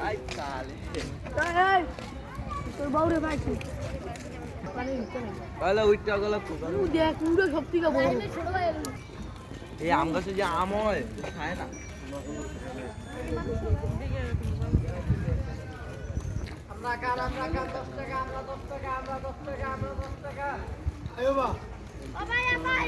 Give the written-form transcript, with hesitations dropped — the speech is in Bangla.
আই কালে তোর বউরে পাইছি তাহলে ওইটা গেল দেখ পুরো সব থেকে বড় এই আম গাছে যে আম হয় খায় না আমরা কার 10 টাকা আমরা 10 টাকা আমরা 10 টাকা আমরা 10 টাকা আয়ো বা ও ভাই ভাই